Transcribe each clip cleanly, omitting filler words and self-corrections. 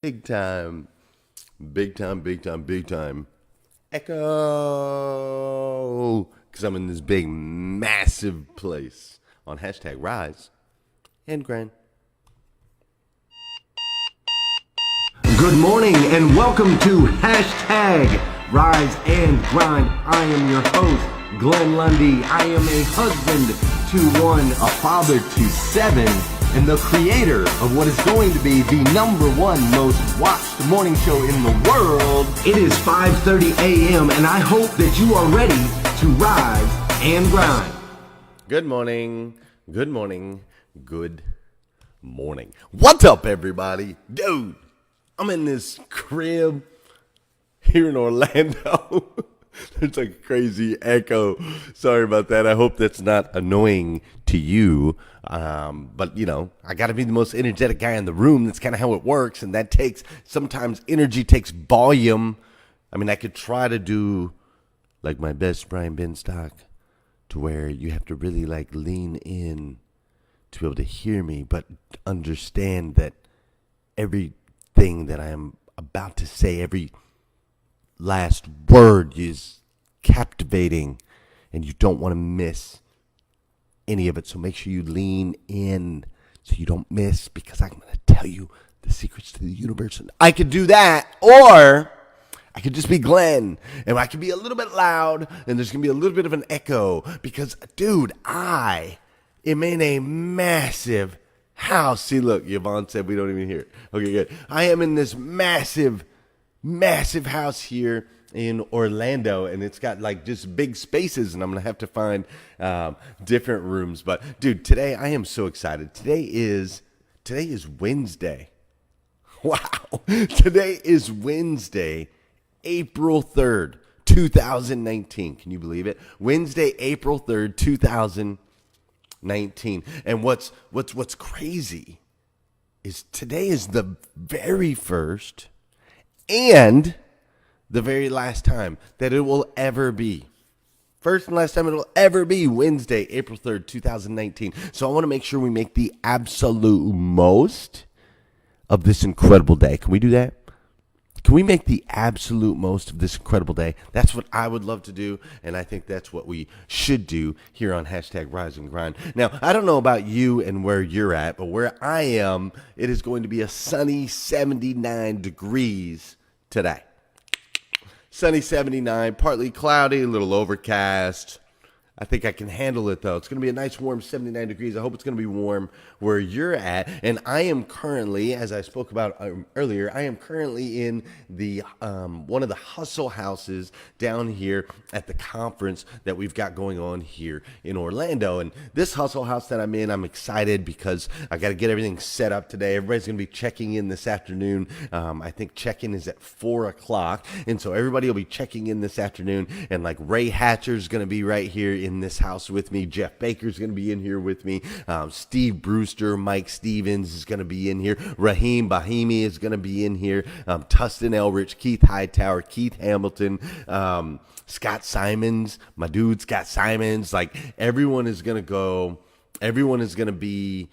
Big time, big time, big time, big time. Echo, because I'm in this big, massive place on hashtag Rise and Grind. Good morning and welcome to hashtag Rise and Grind. I am your host, Glenn Lundy. I am a husband to one, a father to seven, and the creator of what is going to be the number one most watched morning show in the world. It is 5:30 a.m. and I hope that you are ready to rise and grind. Good morning, good morning, good morning. What's up, everybody? Dude, I'm in this crib here in Orlando. There's like a crazy echo. Sorry about that. I hope that's not annoying to you. But, you know, I got to be the most energetic guy in the room. That's kind of how it works. And that takes, sometimes energy takes volume. I mean, I could try to do like my best Brian Benstock to where you have to really like lean in to be able to hear me, but understand that everything that I am about to say, every last word is captivating and you don't want to miss any of it. So make sure you lean in so you don't miss, because I'm going to tell you the secrets to the universe. And I could do that, or I could just be Glenn and I could be a little bit loud and there's going to be a little bit of an echo because, dude, I am in a massive house. See, look, Yvonne said we don't even hear it. Okay, good. I am in this massive house here in Orlando, and it's got like just big spaces, and I'm gonna have to find different rooms. But dude, today I am so excited. Today is Wednesday. Wow. Today is Wednesday, April 3rd, 2019. Can you believe it? Wednesday, April 3rd, 2019. And what's crazy is today is the very first and the very last time that it will ever be. First and last time it will ever be Wednesday, April 3rd, 2019. So I want to make sure we make the absolute most of this incredible day. Can we do that? Can we make the absolute most of this incredible day? That's what I would love to do, and I think that's what we should do here on hashtag Rise and Grind. Now, I don't know about you and where you're at, but where I am, it is going to be a sunny 79 degrees today. Sunny 79, partly cloudy, a little overcast. I think I can handle it, though. It's going to be a nice warm 79 degrees. I hope it's going to be warm where you're at. And I am currently, as I spoke about earlier, I am currently in the one of the hustle houses down here at the conference that we've got going on here in Orlando. And this hustle house that I'm in, I'm excited because I got to get everything set up today. Everybody's going to be checking in this afternoon. I think check-in is at 4 o'clock. And so everybody will be checking in this afternoon. And like Ray Hatcher's going to be right here in this house with me. Jeff Baker's going to be in here with me. Steve Brewster, Mike Stevens is going to be in here. Raheem Bahimi is going to be in here. Tustin Elrich, Keith Hightower, Keith Hamilton, Scott Simons, my dude Scott Simons. Like everyone is going to go. Everyone is going to be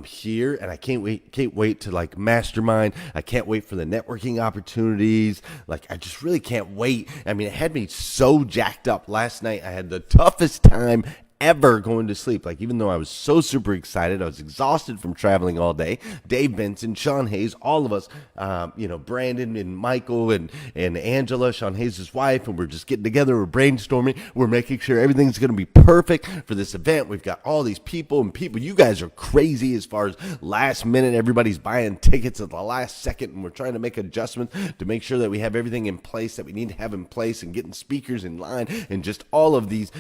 here, and I can't wait to like mastermind. I can't wait for the networking opportunities. Like I just really can't wait. I mean, it had me so jacked up last night. I had the toughest time ever going to sleep. Like, even though I was so super excited, I was exhausted from traveling all day. Dave Benson, Sean Hayes, all of us, Brandon and Michael and Angela, Sean Hayes' wife, and we're just getting together, we're brainstorming, we're making sure everything's going to be perfect for this event. We've got all these people, you guys are crazy as far as last minute, everybody's buying tickets at the last second, and we're trying to make adjustments to make sure that we have everything in place that we need to have in place, and getting speakers in line, and just all of these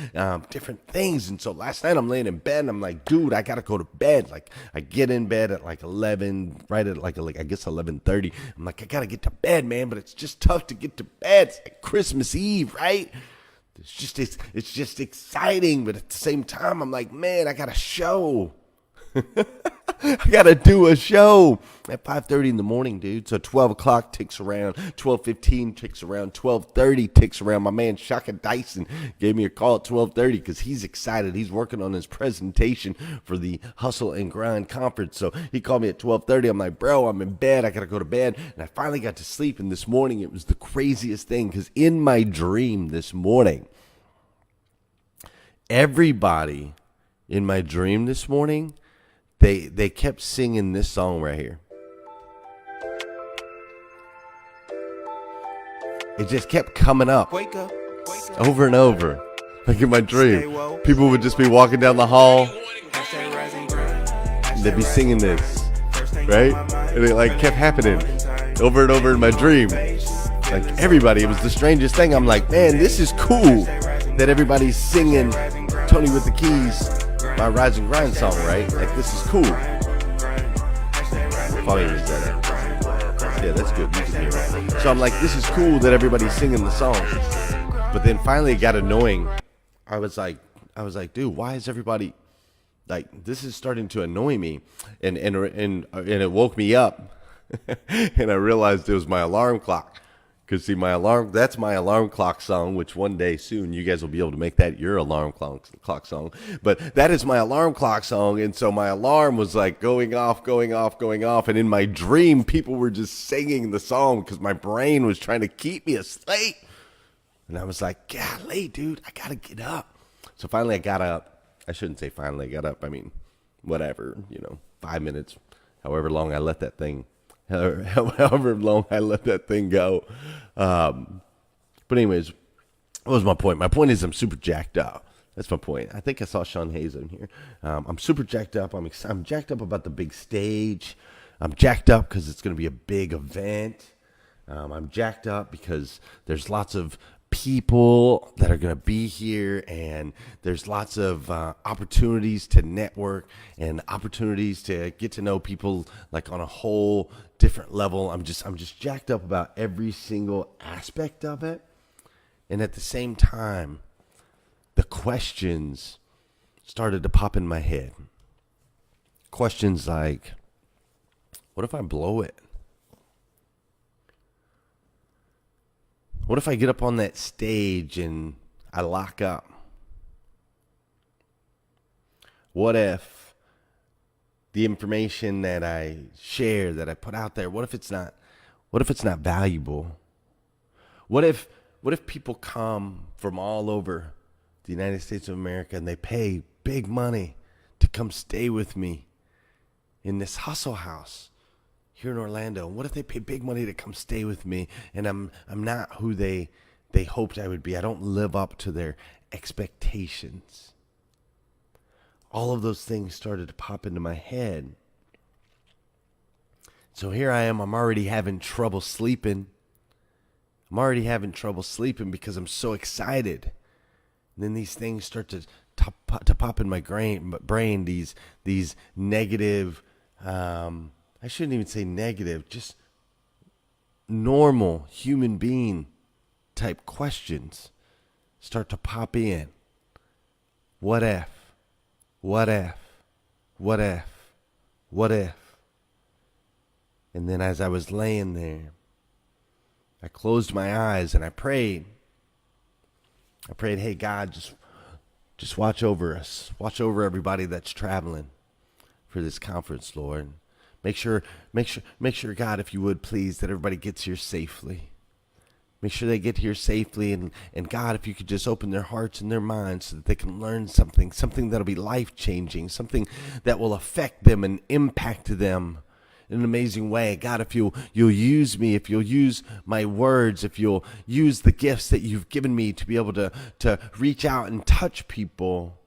different things. And so last night I'm laying in bed and I'm like, dude, I gotta go to bed. Like I get in bed at like 11, right at like I guess 11:30. I'm like, I gotta get to bed, man, but it's just tough to get to bed. It's like Christmas Eve, right? It's just exciting, but at the same time, I'm like, man, I got a show. I gotta do a show at 5:30 in the morning, dude. So 12 o'clock ticks around, 12:15 ticks around, 12:30 ticks around. My man Shaka Dyson gave me a call at 12:30 because he's excited. He's working on his presentation for the Hustle and Grind conference. So he called me at 12:30. I'm like, bro, I'm in bed. I gotta go to bed. And I finally got to sleep. And this morning, it was the craziest thing because in my dream this morning, everybody in my dream this morning, they kept singing this song right here. It just kept coming up over and over. Like in my dream, people would just be walking down the hall and they'd be singing this, right? And it like kept happening over and over in my dream. Like everybody, it was the strangest thing. I'm like, man, this is cool that everybody's singing Tony with the Keys, my Rise and Grind song, right? Like, this is cool. Volume is that up. Yeah, that's good. You can hear it. So I'm like, this is cool that everybody's singing the song. But then finally it got annoying. I was like, dude, why is everybody like, this is starting to annoy me. And it woke me up. And I realized it was my alarm clock. Because see, that's my alarm clock song, which one day soon you guys will be able to make that your alarm clock song. But that is my alarm clock song. And so my alarm was like going off. And in my dream, people were just singing the song because my brain was trying to keep me asleep. And I was like, golly, dude, I got to get up. So finally I got up. I shouldn't say finally I got up. I mean, whatever, 5 minutes, however long I let that thing go. But anyways, what was my point? My point is I'm super jacked up. That's my point. I think I saw Sean Hayes in here. I'm super jacked up. I'm jacked up about the big stage. I'm jacked up because it's going to be a big event. I'm jacked up because there's lots of people that are going to be here, and there's lots of opportunities to network and opportunities to get to know people like on a whole different level. I'm just jacked up about every single aspect of it. And at the same time, the questions started to pop in my head. Questions like, what if I blow it? What if I get up on that stage and I lock up? What if the information that I share, that I put out there, what if it's not valuable? What if people come from all over the United States of America and they pay big money to come stay with me in this hustle house here in Orlando? What if they pay big money to come stay with me and I'm not who they hoped I would be? I don't live up to their expectations. All of those things started to pop into my head. So here I am, I'm already having trouble sleeping. Because I'm so excited. And then these things start to pop in my brain, these negative, I shouldn't even say negative, just normal human being type questions start to pop in. What if? What if? What if? What if? And then as I was laying there, I closed my eyes and I prayed. Hey God, just watch over us. Watch over everybody that's traveling for this conference, Lord. Make sure, God, if you would, please, that everybody gets here safely. Make sure they get here safely. And God, if you could just open their hearts and their minds so that they can learn something that'll be life-changing, something that will affect them and impact them in an amazing way. God, if you'll use me, if you'll use my words, if you'll use the gifts that you've given me to be able to reach out and touch people.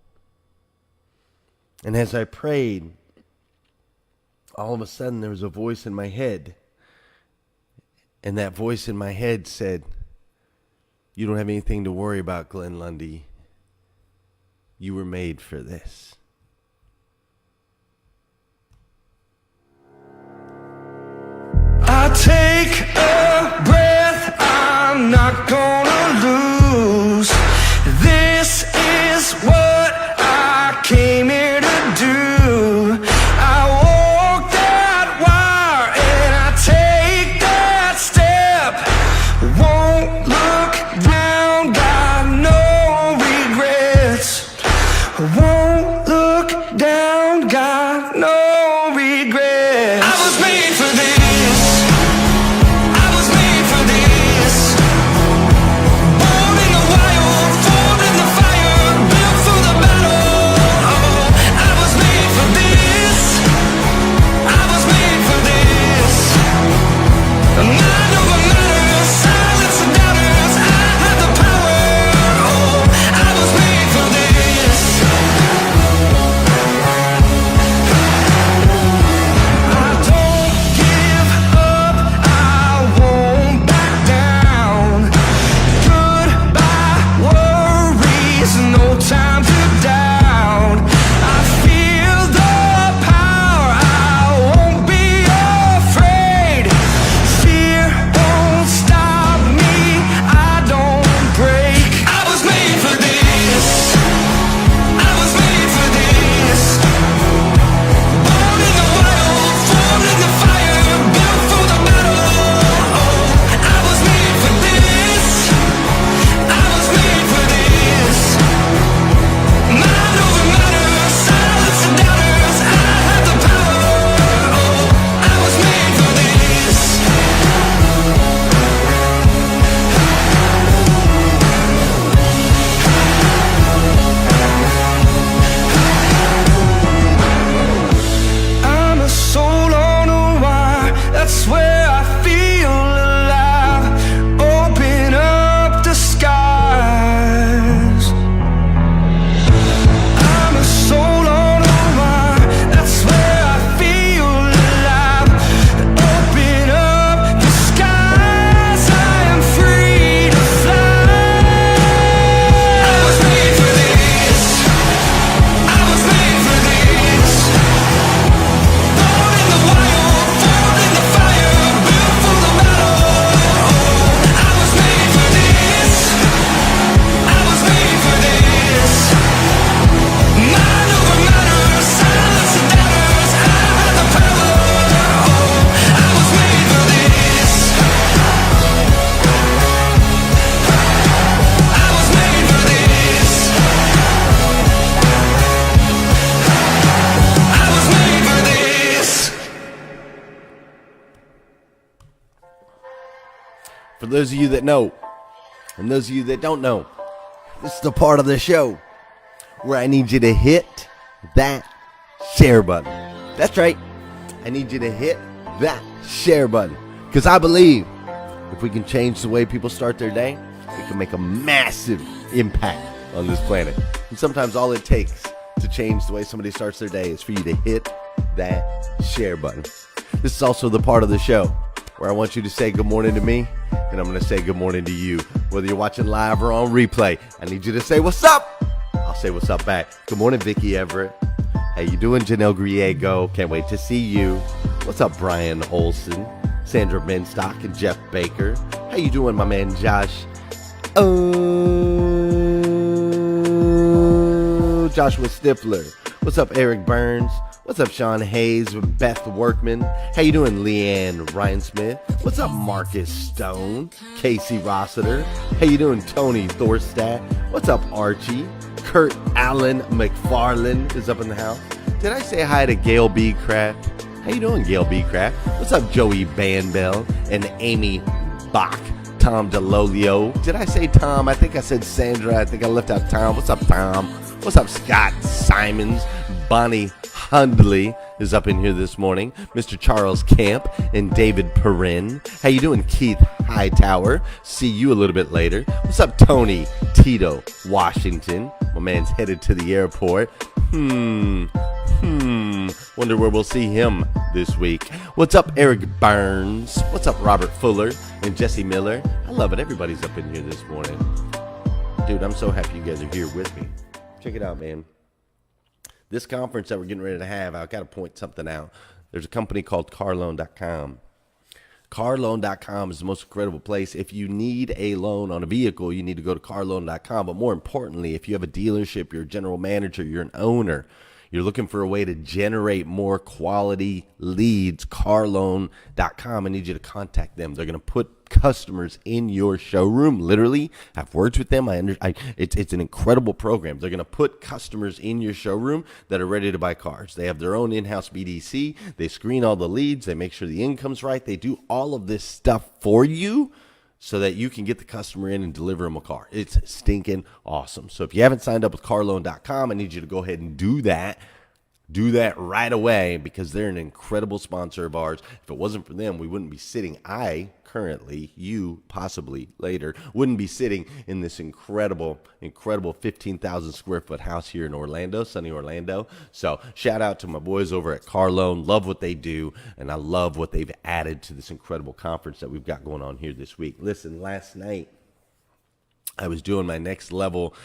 And as I prayed, all of a sudden there was a voice in my head. And that voice in my head said, "You don't have anything to worry about, Glenn Lundy. You were made for this." I take a breath, I'm not gonna lose. This is what I came here to do. I won't For those of you that know, and those of you that don't know, this is the part of the show where I need you to hit that share button. That's right. I need you to hit that share button. Because I believe if we can change the way people start their day, we can make a massive impact on this planet. And sometimes all it takes to change the way somebody starts their day is for you to hit that share button. This is also the part of the show where I want you to say good morning to me, and I'm going to say good morning to you. Whether you're watching live or on replay, I need you to say what's up. I'll say what's up back. Good morning, Vicky Everett. How you doing, Janelle Griego? Can't wait to see you. What's up, Brian Olson, Sandra Benstock, and Jeff Baker? How you doing, my man Josh? Oh, Joshua Stifler. What's up, Eric Burns? What's up, Sean Hayes, Beth Workman? How you doing, Leanne Ryan Smith? What's up, Marcus Stone, Casey Rossiter? How you doing, Tony Thorstad? What's up, Archie? Kurt Allen McFarland is up in the house. Did I say hi to Gail B. Craft? How you doing, Gail B. Craft? What's up, Joey Banbell and Amy Bach? Tom DeLolio. Did I say Tom? I think I said Sandra. I think I left out Tom. What's up, Tom? What's up, Scott Simons? Bonnie Hundley is up in here this morning. Mr. Charles Camp and David Perrin. How you doing, Keith Hightower? See you a little bit later. What's up, Tony Tito Washington? My man's headed to the airport. Wonder where we'll see him this week. What's up, Eric Burns? What's up, Robert Fuller and Jesse Miller? I love it. Everybody's up in here this morning. Dude, I'm so happy you guys are here with me. Check it out, man. This conference that we're getting ready to have, I've got to point something out. There's a company called carloan.com. Carloan.com is the most incredible place. If you need a loan on a vehicle, you need to go to carloan.com. But more importantly, if you have a dealership, you're a general manager, you're an owner, you're looking for a way to generate more quality leads, carloan.com. I need you to contact them. They're going to put customers in your showroom. Literally, I've worked with them. It's an incredible program. They're going to put customers in your showroom that are ready to buy cars. They have their own in-house BDC. They screen all the leads. They make sure the income's right. They do all of this stuff for you so that you can get the customer in and deliver them a car. It's stinking awesome. So if you haven't signed up with carloan.com, I need you to go ahead and do that. Do that right away because they're an incredible sponsor of ours. If it wasn't for them, we wouldn't be sitting. You possibly later, wouldn't be sitting in this incredible 15,000 square foot house here in Orlando, sunny Orlando. So shout out to my boys over at Carloan. Love what they do, and I love what they've added to this incredible conference that we've got going on here this week. Listen, last night, I was doing my next level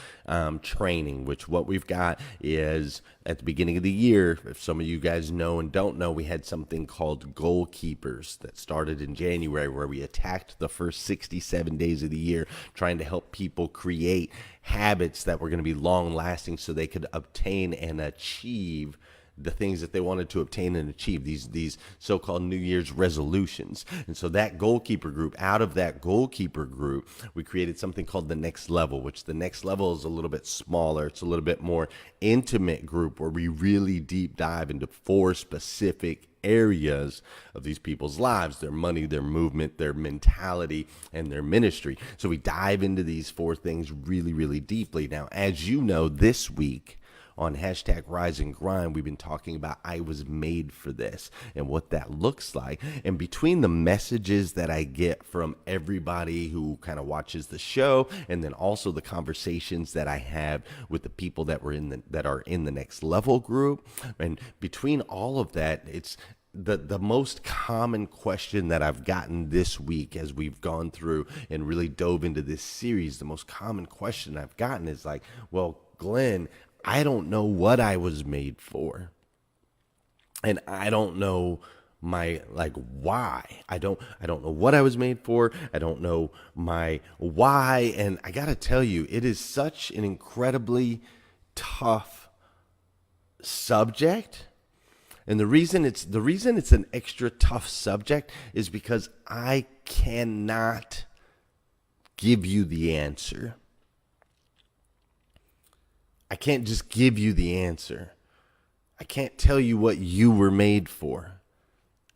training, which what we've got is at the beginning of the year. If some of you guys know and don't know, we had something called Goalkeepers that started in January where we attacked the first 67 days of the year trying to help people create habits that were going to be long lasting so they could obtain and achieve the things that they wanted to obtain and achieve, these so-called New Year's resolutions. And so that goalkeeper group, out of that goalkeeper group, we created something called the next level, which the next level is a little bit smaller. It's a little bit more intimate group where we really deep dive into 4 specific areas of these people's lives: their money, their movement, their mentality, and their ministry. So we dive into these 4 things really, really deeply. Now, as you know, this week, on hashtag Rise and Grind, we've been talking about I was made for this and what that looks like. And between the messages that I get from everybody who kind of watches the show, and then also the conversations that I have with the people that are in the next level group, and between all of that, it's the most common question that I've gotten this week as we've gone through and really dove into this series. The most common question I've gotten is like, well, Glenn, I don't know what I was made for. And I don't know my why. I don't know what I was made for. I don't know my why. And I got to tell you, it is such an incredibly tough subject. And the reason it's an extra tough subject is because I cannot give you the answer. I can't just give you the answer. I can't tell you what you were made for.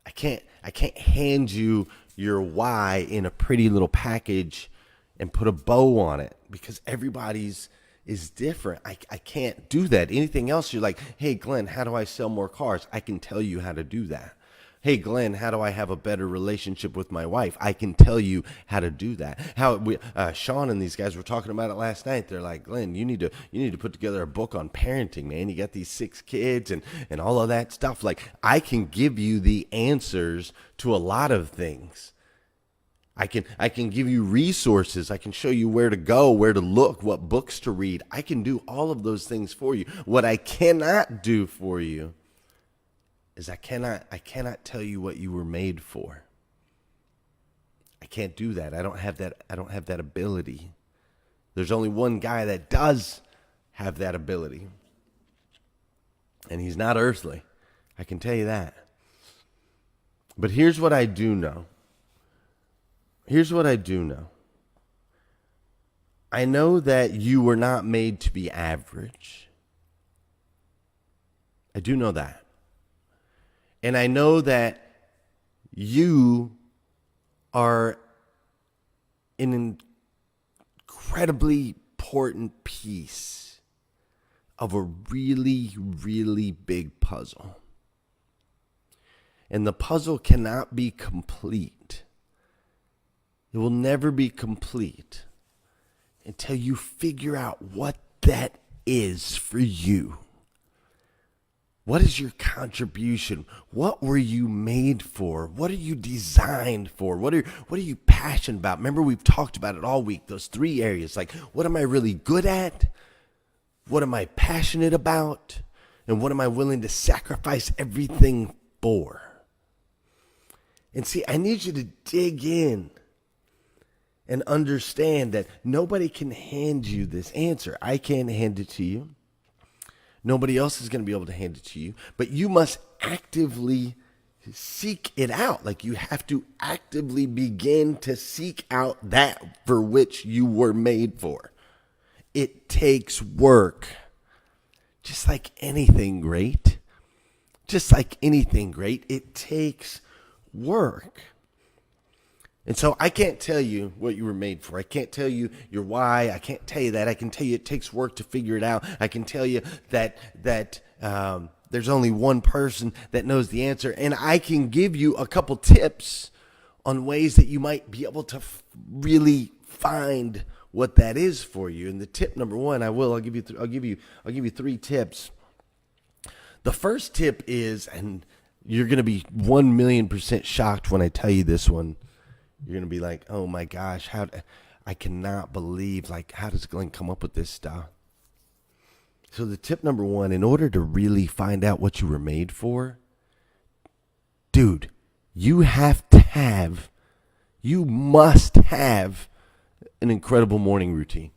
I can't hand you your why in a pretty little package and put a bow on it, because everybody's is different. I can't do that. Anything else, you're like, hey, Glenn, how do I sell more cars? I can tell you how to do that. Hey, Glenn, how do I have a better relationship with my wife? I can tell you how to do that. Sean and these guys were talking about it last night. They're like, Glenn, you need to put together a book on parenting, man. You got these 6 kids and all of that stuff. Like, I can give you the answers to a lot of things. I can give you resources. I can show you where to go, where to look, what books to read. I can do all of those things for you. What I cannot do for you is I cannot tell you what you were made for. I can't do that. I don't have that ability. There's only one guy that does have that ability. And he's not earthly. I can tell you that. But here's what I do know. I know that you were not made to be average. I do know that. And I know that you are an incredibly important piece of a really, really big puzzle. And the puzzle cannot be complete. It will never be complete until you figure out what that is for you. What is your contribution? What were you made for? What are you designed for? What are you passionate about? Remember, we've talked about it all week, those 3 areas. Like, what am I really good at? What am I passionate about? And what am I willing to sacrifice everything for? And see, I need you to dig in and understand that nobody can hand you this answer. I can't hand it to you. Nobody else is going to be able to hand it to you. But you must actively seek it out. Like, you have to actively begin to seek out that for which you were made for. It takes work. Just like anything great. It takes work. And so I can't tell you what you were made for. I can't tell you your why. I can't tell you that. I can tell you it takes work to figure it out. I can tell you that there's only one person that knows the answer. And I can give you a couple tips on ways that you might be able to really find what that is for you. And the tip number 1, I'll give you 3 tips. The first tip is, and you're going to be 1,000,000% shocked when I tell you this one. You're going to be like, oh my gosh, I cannot believe, how does Glenn come up with this stuff? So the tip number 1, in order to really find out what you were made for, dude, you must have an incredible morning routine.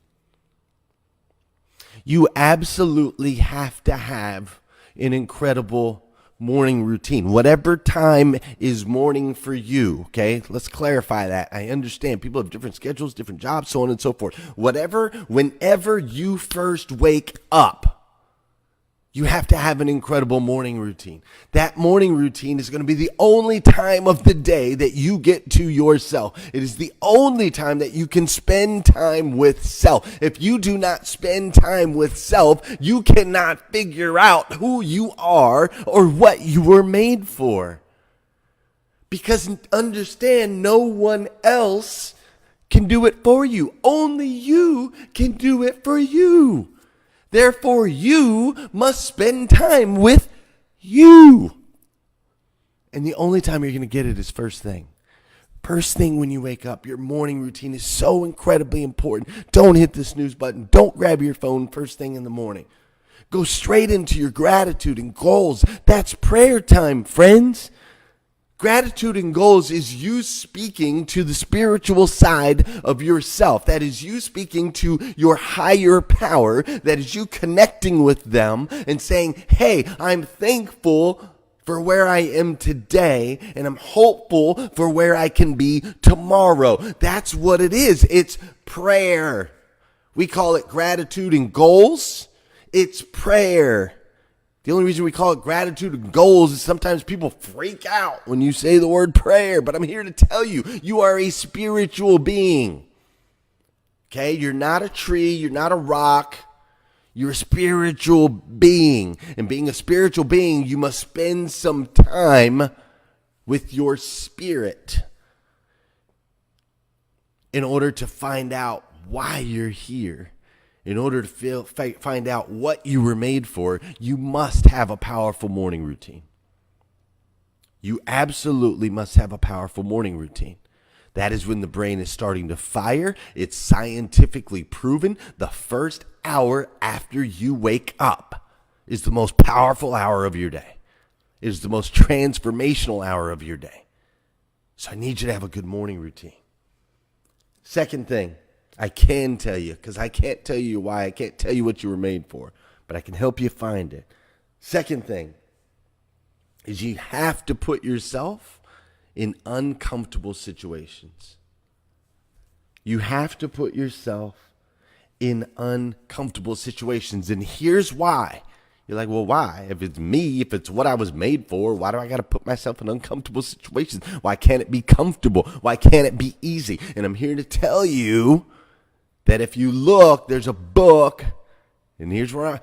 You absolutely have to have an incredible morning routine. Whatever time is morning for you, okay? Let's clarify that. I understand people have different schedules, different jobs, so on and so forth. Whenever you first wake up, you have to have an incredible morning routine. That morning routine is going to be the only time of the day that you get to yourself. It is the only time that you can spend time with self. If you do not spend time with self, you cannot figure out who you are or what you were made for. Because understand, no one else can do it for you. Only you can do it for you. Therefore, you must spend time with you. And the only time you're going to get it is first thing. First thing when you wake up, your morning routine is so incredibly important. Don't hit the snooze button. Don't grab your phone first thing in the morning. Go straight into your gratitude and goals. That's prayer time, friends. Gratitude and goals is you speaking to the spiritual side of yourself. That is you speaking to your higher power. That is you connecting with them and saying, hey, I'm thankful for where I am today, and I'm hopeful for where I can be tomorrow. That's what it is. It's prayer. We call it gratitude and goals. It's prayer. The only reason we call it gratitude and goals is sometimes people freak out when you say the word prayer. But I'm here to tell you, you are a spiritual being. Okay? You're not a tree. You're not a rock. You're a spiritual being. And being a spiritual being, you must spend some time with your spirit in order to find out why you're here. In order to find out what you were made for, you must have a powerful morning routine. You absolutely must have a powerful morning routine. That is when the brain is starting to fire. It's scientifically proven the first hour after you wake up is the most powerful hour of your day. It is the most transformational hour of your day. So I need you to have a good morning routine. Second thing, I can tell you, because I can't tell you why, I can't tell you what you were made for, but I can help you find it. Second thing is you have to put yourself in uncomfortable situations. You have to put yourself in uncomfortable situations. And here's why. You're like, well, why? If it's me, if it's what I was made for, why do I got to put myself in uncomfortable situations? Why can't it be comfortable? Why can't it be easy? And I'm here to tell you that if you look, there's a book, and here's where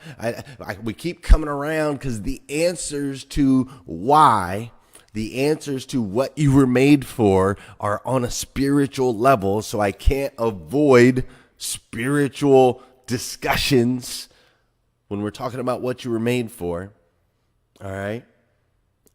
we keep coming around, because the answers to why, the answers to what you were made for are on a spiritual level, so I can't avoid spiritual discussions when we're talking about what you were made for, all right?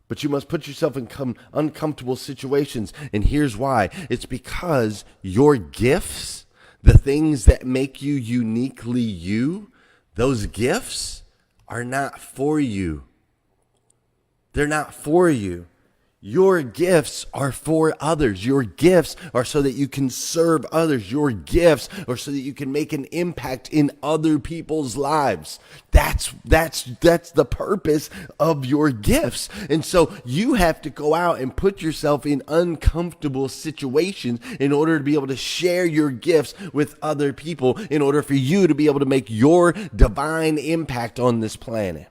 But you must put yourself in uncomfortable situations, and here's why. It's because your gifts, the things that make you uniquely you, those gifts are not for you. They're not for you. Your gifts are for others. Your gifts are so that you can serve others. Your gifts are so that you can make an impact in other people's lives. That's the purpose of your gifts. And so you have to go out and put yourself in uncomfortable situations in order to be able to share your gifts with other people, in order for you to be able to make your divine impact on this planet.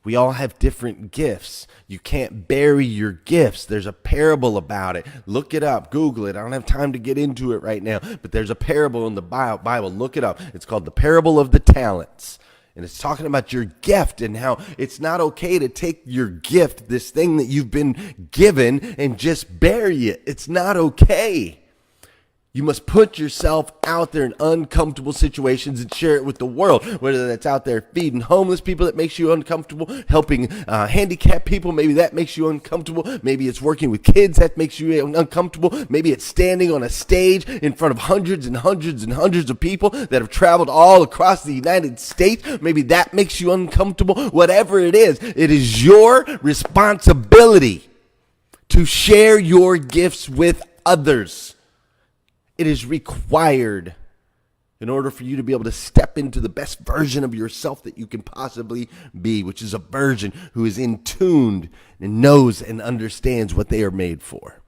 We all have different gifts. You can't bury your gifts. There's a parable about it. Look it up. Google it. I don't have time to get into it right now, but there's a parable in the Bible. Look it up. It's called the parable of the talents. And it's talking about your gift and how it's not okay to take your gift, this thing that you've been given, and just bury it. It's not okay. You must put yourself out there in uncomfortable situations and share it with the world, whether that's out there feeding homeless people that makes you uncomfortable, helping handicapped people, maybe that makes you uncomfortable. Maybe it's working with kids that makes you uncomfortable. Maybe it's standing on a stage in front of hundreds and hundreds and hundreds of people that have traveled all across the United States. Maybe that makes you uncomfortable. Whatever it is your responsibility to share your gifts with others. It is required in order for you to be able to step into the best version of yourself that you can possibly be, which is a version who is in tuned and knows and understands what they are made for.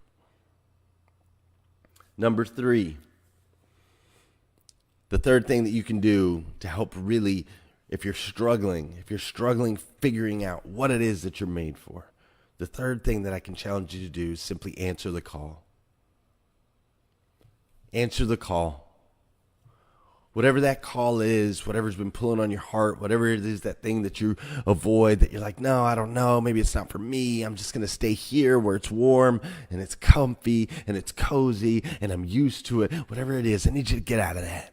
Number 3, the third thing that you can do to help really, if you're struggling figuring out what it is that you're made for, the third thing that I can challenge you to do is simply answer the call. Answer the call. Whatever that call is, whatever's been pulling on your heart, whatever it is, that thing that you avoid, that you're like, no, I don't know, maybe it's not for me. I'm just going to stay here where it's warm and it's comfy and it's cozy and I'm used to it. Whatever it is, I need you to get out of that.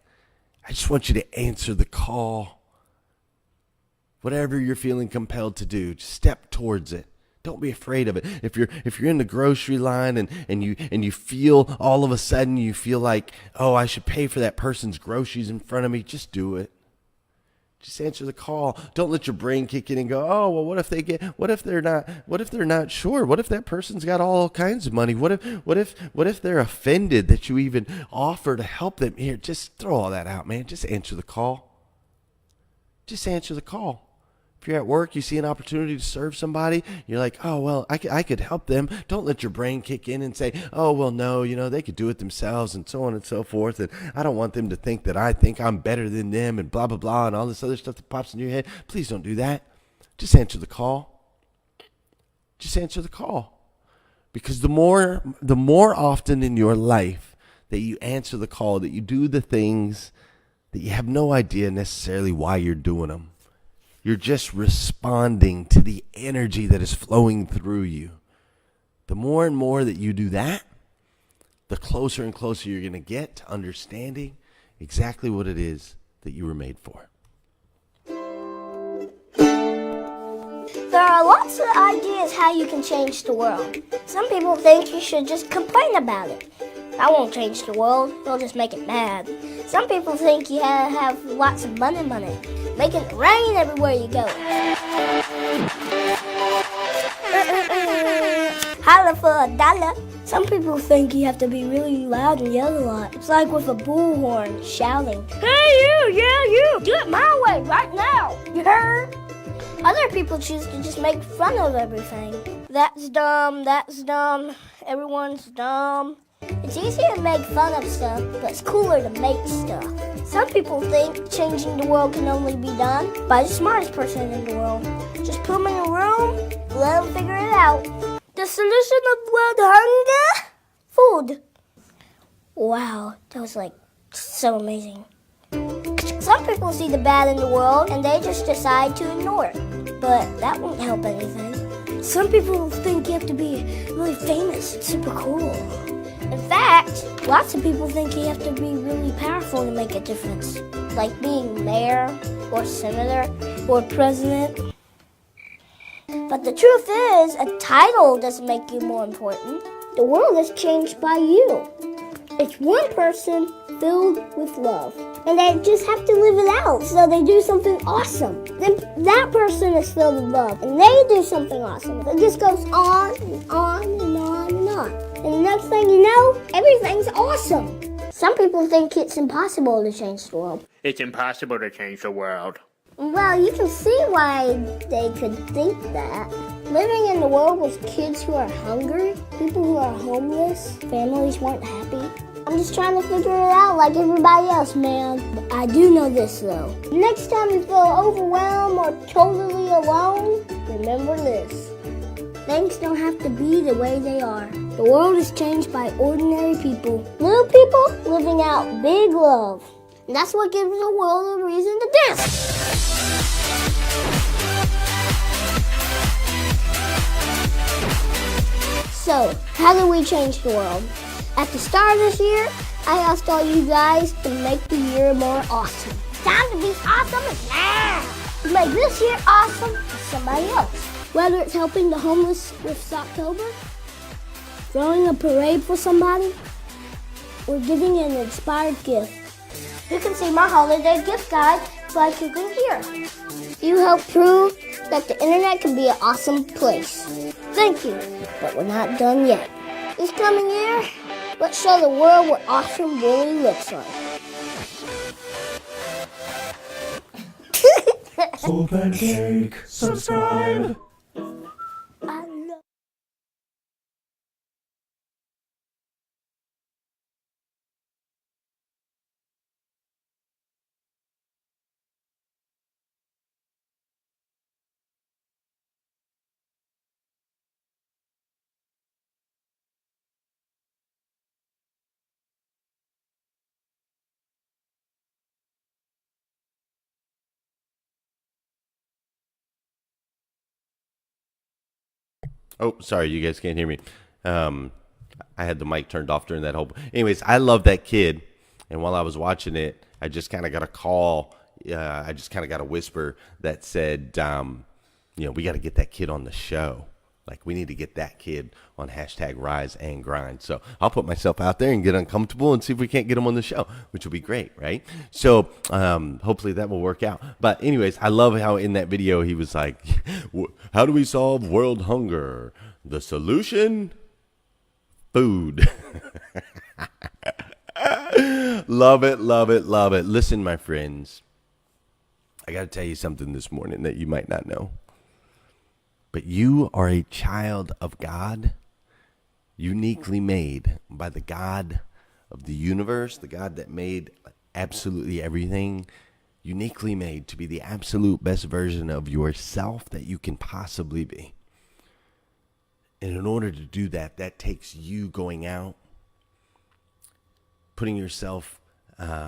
I just want you to answer the call. Whatever you're feeling compelled to do, just step towards it. Don't be afraid of it. If you're in the grocery line and you feel all of a sudden you feel like, oh, I should pay for that person's groceries in front of me, just do it. Just answer the call. Don't let your brain kick in and go, oh, well, what if they're not sure? What if that person's got all kinds of money? What if they're offended that you even offer to help them? Here, just throw all that out, man. Just answer the call. Just answer the call. If you're at work, you see an opportunity to serve somebody, you're like, oh, well, I could help them. Don't let your brain kick in and say, oh, well, no, they could do it themselves and so on and so forth. And I don't want them to think that I think I'm better than them and blah, blah, blah, and all this other stuff that pops in your head. Please don't do that. just answer the call. Just answer the call. Because the more often in your life that you answer the call, that you do the things that you have no idea necessarily why you're doing them. You're just responding to the energy that is flowing through you. The more and more that you do that, the closer and closer you're going to get to understanding exactly what it is that you were made for. There are lots of ideas how you can change the world. Some people think you should just complain about it. That won't change the world, it'll just make it bad. Some people think you have lots of money, making it rain everywhere you go. Holla for $1. Some people think you have to be really loud and yell a lot. It's like with a bullhorn shouting, "Hey you, yeah you, do it my way right now, you heard?" Other people choose to just make fun of everything. That's dumb, everyone's dumb. It's easier to make fun of stuff, but it's cooler to make stuff. Some people think changing the world can only be done by the smartest person in the world. Just put them in a room, let them figure it out. The solution of world hunger? Food. Wow, that was so amazing. Some people see the bad in the world and they just decide to ignore it. But that won't help anything. Some people think you have to be really famous and super cool. In fact, lots of people think you have to be really powerful to make a difference. Like being mayor or senator or president. But the truth is, a title doesn't make you more important. The world is changed by you. It's one person filled with love. And they just have to live it out, so they do something awesome. Then that person is filled with love, and they do something awesome. It just goes on and on and on and on. And the next thing you know, everything's awesome. Some people think it's impossible to change the world. It's impossible to change the world. Well, you can see why they could think that. Living in the world with kids who are hungry, people who are homeless, families who aren't happy. I'm just trying to figure it out like everybody else, man. But I do know this, though. Next time you feel overwhelmed or totally alone, remember this. Things don't have to be the way they are. The world is changed by ordinary people. Little people living out big love. And that's what gives the world a reason to dance. So, how do we change the world? At the start of this year, I asked all you guys to make the year more awesome. Time to be awesome now! To make this year awesome for somebody else. Whether it's helping the homeless with Socktober, throwing a parade for somebody, or giving an inspired gift. You can see my holiday gift guide by clicking here. You help prove that the internet can be an awesome place. Thank you, but we're not done yet. This coming year, let's show the world what awesome really looks like. Open cake, subscribe. I love Oh, sorry, you guys can't hear me. I had the mic turned off during that whole. Anyways, I love that kid, and while I was watching it, I just kind of got a call. I just kind of got a whisper that said, we got to get that kid on the show. Like, we need to get that kid on hashtag Rise and Grind. So I'll put myself out there and get uncomfortable and see if we can't get him on the show, which will be great, right? So hopefully that will work out. But anyways, I love how in that video he was like, how do we solve world hunger? The solution? Food. Love it, love it, love it. Listen, my friends, I got to tell you something this morning that you might not know. But you are a child of God, uniquely made by the God of the universe, the God that made absolutely everything. uniquely made to be the absolute best version of yourself that you can possibly be. And in order to do that, that takes you going out, putting yourself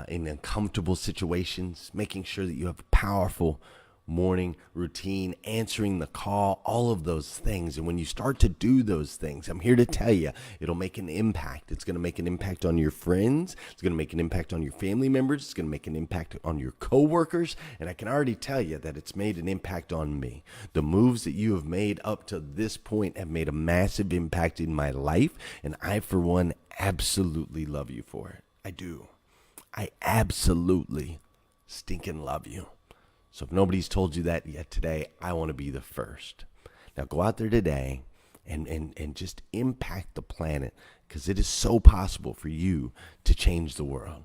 in uncomfortable situations, making sure that you have a powerful morning routine, answering the call, all of those things. And when you start to do those things, I'm here to tell you, it'll make an impact. It's going to make an impact on your friends. It's going to make an impact on your family members. It's going to make an impact on your coworkers. And I can already tell you that it's made an impact on me. The moves that you have made up to this point have made a massive impact in my life. And I, for one, absolutely love you for it. I do. I absolutely stinking love you. So if nobody's told you that yet today, I want to be the first. Now go out there today and just impact the planet, because it is so possible for you to change the world.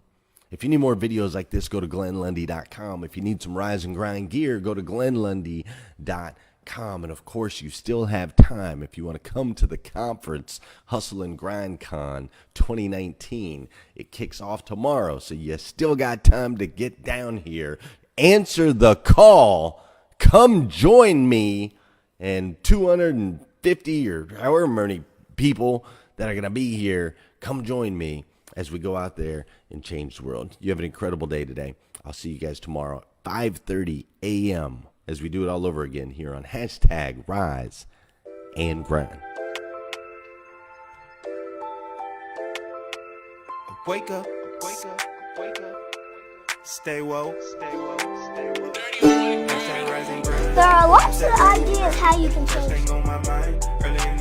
If you need more videos like this, go to GlennLundy.com. If you need some Rise and Grind gear, go to GlennLundy.com. And of course, you still have time if you want to come to the conference, Hustle and Grind Con 2019. It kicks off tomorrow, so you still got time to get down here. Answer the call, come join me and 250 or however many people that are going to be here. Come join me as we go out there and change the world. You have an incredible day today. I'll see you guys tomorrow at 5:30 a.m. as we do it all over again here on hashtag Rise and Grind. Wake up, wake up, wake up. Stay woke, stay woke, stay woke. Hashtag Rise and Grind. There are lots of ideas how you can change. Staying on my mind early in